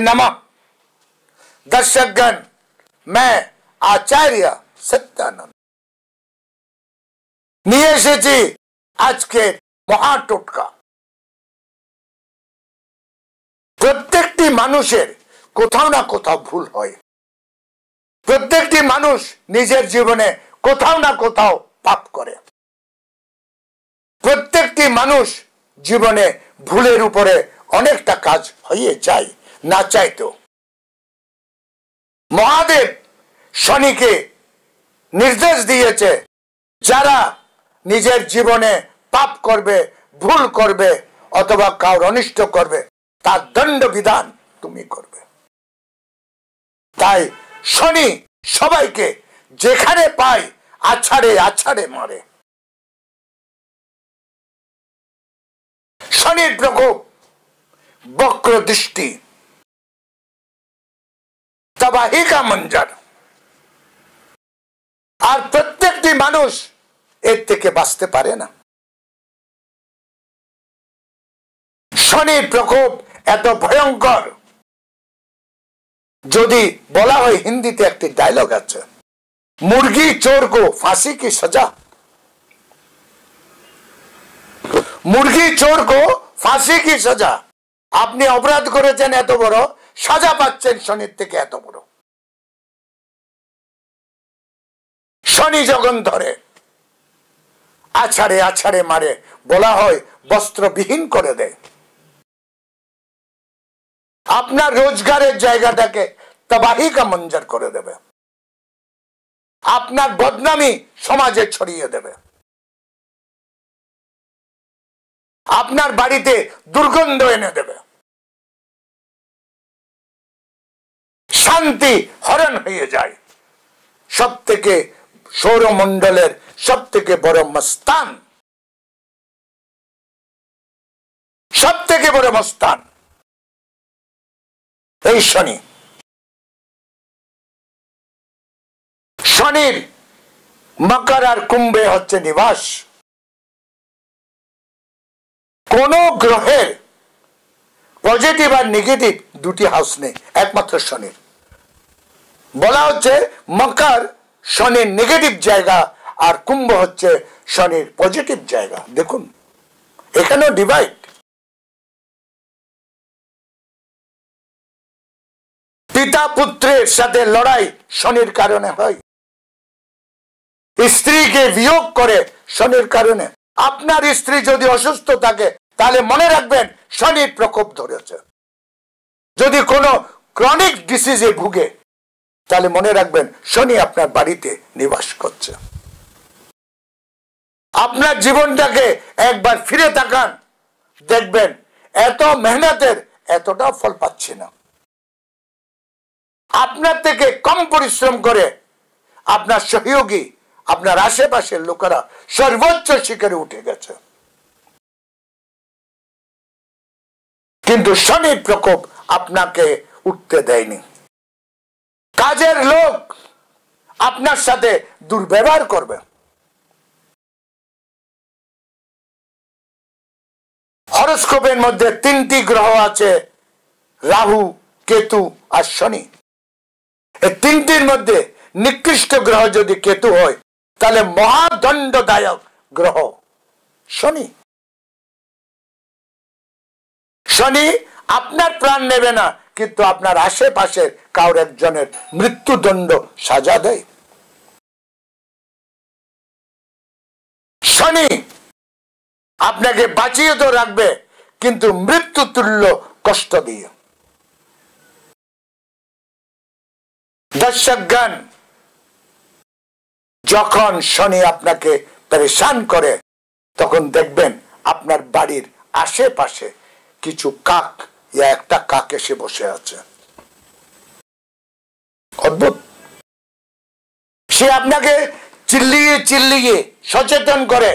नमः। दर्शकगण, मैं आचार्य सत्यानंद নিয়ে এসেছি আজকে মহা টোটকা। প্রত্যেকটি মানুষের কোথাও না কোথাও ভুল হয়। প্রত্যেকটি মানুষ নিজের জীবনে কোথাও না কোথাও পাপ করে। প্রত্যেকটি মানুষ জীবনে ভুলের উপরে অনেকটা কাজ হয়ে যায় না চাইতেও। মহাদেব শনিকে নির্দেশ দিয়েছে, যারা নিজের জীবনে পাপ করবে, ভুল করবে অথবা কাউর অনিষ্ট করবে, তার দণ্ড বিধান তুমি করবে। তাই শনি সবাইকে যেখানে পায় আছাড়ে আছাড়ে মারে। শনির প্রকোপ বক্র দৃষ্টি, तबाही का मंजर। আর প্রত্যেকটি মানুষ এর থেকে বাঁচতে পারে না। শনির প্রকোপ এত ভয়ঙ্কর, যদি বলা হয়, হিন্দিতে একটি ডায়লগ আছে, মুরগি চোর কো ফাঁসি কি সজা। মুরগি চোর কো ফাঁসি কি সজা। আপনি অপরাধ করেছেন এত বড়, সাজা পাচ্ছেন শনির থেকে এত বড়। শনি যখন ধরে আছাড়ে আছাড়ে মারে, বলা হয় বস্ত্রবিহীন করে দেয়। আপনার রোজগারের জায়গাটাকে তবাহি কা মঞ্জর করে দেবে। আপনার বদনামি সমাজে ছড়িয়ে দেবে। আপনার বাড়িতে দুর্গন্ধ এনে দেবে। শান্তি হরণ হয়ে যায়। সব থেকে সৌরমণ্ডলের সব থেকে বড় মস্তান, সব থেকে বড় মস্তান এই শনি। শনির মকর আর কুম্ভে হচ্ছে নিবাস। কোন গ্রহের পজিটিভ আর নেগেটিভ দুটি হাউস নেই, একমাত্র শনির। বলা হচ্ছে মকর শনির নেগেটিভ জায়গা আর কুম্ভ হচ্ছে শনির পজিটিভ জায়গা। দেখুন, এখানেও ডিভাইড। পিতা পুত্রের সাথে লড়াই শনির কারণে হয়। স্ত্রীকে বিয়োগ করে শনির কারণে। আপনার স্ত্রী যদি অসুস্থ থাকে, তাহলে মনে রাখবেন শনির প্রকোপ ধরেছে। যদি কোনো ক্রনিক ডিসিজে ভুগে, তাহলে মনে রাখবেন শনি আপনার বাড়িতে নিবাস করছে। আপনার জীবনটাকে একবার ফিরে তাকান, দেখবেন এত মেহনতের এতটা ফল পাচ্ছি না। আপনার থেকে কম পরিশ্রম করে আপনার সহযোগী, আপনার আশেপাশের লোকেরা সর্বোচ্চ শিখরে উঠে গেছে। কিন্তু শনির প্রকোপ আপনাকে উঠতে দেয়নি। কাজের লোক আপনার সাথে দুর্ব্যবহার করবে। হরোস্কোপের মধ্যে 3টি গ্রহ আছে, রাহু, কেতু আর শনি। এই 3টির মধ্যে নিকৃষ্ট গ্রহ যদি কেতু হয়, তাহলে মহাদণ্ডদায়ক গ্রহ শনি। শনি আপনার প্রাণ নেবে না, কিন্তু আপনার আশেপাশের কাউর একজনের মৃত্যুদণ্ড সাজা দেয়। শনি আপনাকে বাঁচিয়ে তো রাখবে, কিন্তু মৃত্যু তুল্য কষ্ট দিয়ে। দর্শকগণ, যখন শনি আপনাকে পরেশান করে, তখন দেখবেন আপনার বাড়ির আশেপাশে কিছু কাক, একটা কাক এসে বসে আছে। অদ্ভুত। সে আপনাকে চিল্লিয়ে চিল্লিয়ে সচেতন করে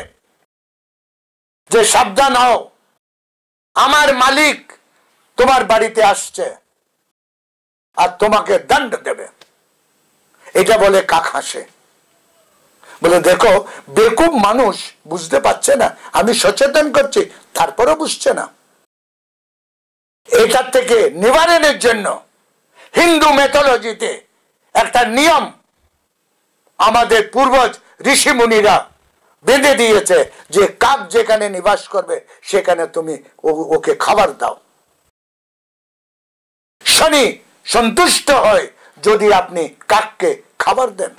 যে সাবধান হও, আমার মালিক তোমার বাড়িতে আসছে আর তোমাকে দণ্ড দেবে। এটা বলে কাক হাসে, বলে দেখো বেকুব মানুষ, বুঝতে পারছে না, আমি সচেতন করছি, তারপরও বুঝছে না। এটার থেকে নিবারণের জন্য হিন্দু মেথোলজিতে একটা নিয়ম আমাদের পূর্বজ ঋষি মুনিরা বেঁধে দিয়েছে যে কাক যেখানে নিবাস করবে সেখানে তুমি ওকে খাবার দাও। শনি সন্তুষ্ট হয় যদি আপনি কাককে খাবার দেন।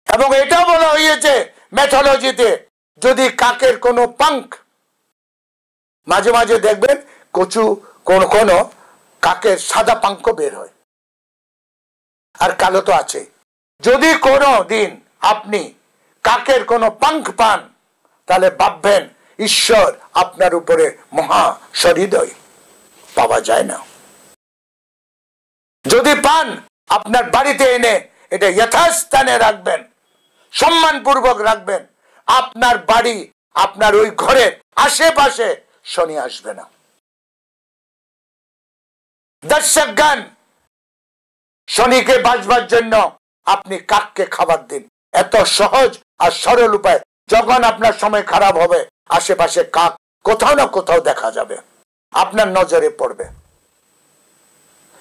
এবং এটাও বলা হয়েছে মেথোলজিতে, যদি কাকের কোনো পাঙ্খ, মাঝে মাঝে দেখবেন কচু কোন কাকের সাদা পাঙ্খ বের হয়, আর কালো তো আছে, যদি কোনো দিন আপনি কাকের কোনো পাঙ্খ পান তাহলে ভাববেন ঈশ্বর আপনার উপরে মহা সহৃদয়, পাওয়া যায় না। যদি পান আপনার বাড়িতে এনে এটা যথাস্থানে রাখবেন, সম্মানপূর্বক রাখবেন, আপনার বাড়ি আপনার ওই ঘরের আশেপাশে শনি আসবে না। দর্শকগণ, শনিকে বাঁচবার জন্য আপনি কাককে খাবার দিন। এত সহজ আর সরল উপায়। যখন আপনার সময় খারাপ হবে আশেপাশে কাক কোথাও না কোথাও দেখা যাবে, আপনার নজরে পড়বে।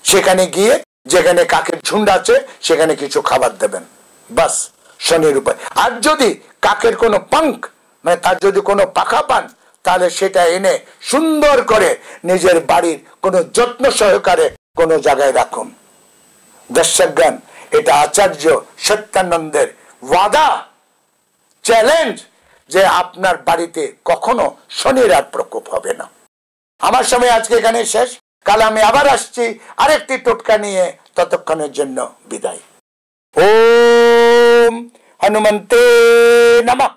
সেখানে গিয়ে যেখানে কাকের ঝুন্ড আছে সেখানে কিছু খাবার দেবেন, বাস শনির উপায়। আর যদি কাকের কোনো পাঙ্খ, মানে তার যদি কোনো পাখা পান, তাহলে সেটা এনে সুন্দর করে নিজের বাড়ির কোনো যত্ন সহকারে কোনো জায়গায় রাখুন। দর্শকগণ, এটা আচার্য সত্যানন্দের ওয়াদা, চ্যালেঞ্জ, যে আপনার বাড়িতে কখনো শনির আর প্রকোপ হবে না। আমার সময় আজকে এখানে শেষ। কাল আমি আবার আসছি আরেকটি টোটকা নিয়ে। ততক্ষণের জন্য বিদায়। ওম হনুমন্তে নমঃ।